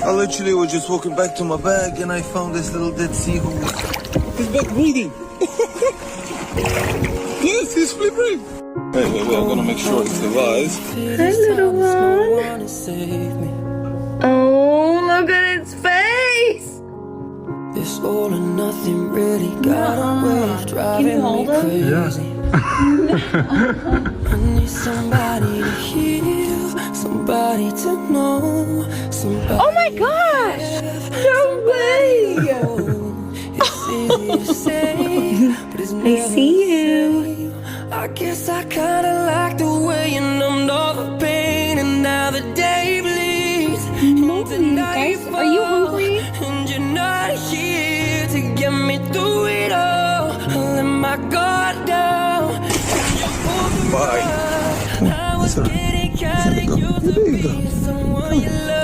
I literally was just walking back to my bag and I found this little dead seahorse. He's back breathing. Yes, he's flipping. Wait, I'm gonna make sure he survives. Hi, little one. Oh, look at its face. This all or nothing really got a way of driving me crazy. I need somebody to heal, somebody to know, somebody. Oh my gosh! No way! It's easy to say, but it's never I see you. I guess I kinda like the way you numbed all the pain, and now the day bleeds into Guys, are you hungry? and you're not here to get me through it all. I let my guard down. Bye. I was getting kinda used to being someone you love.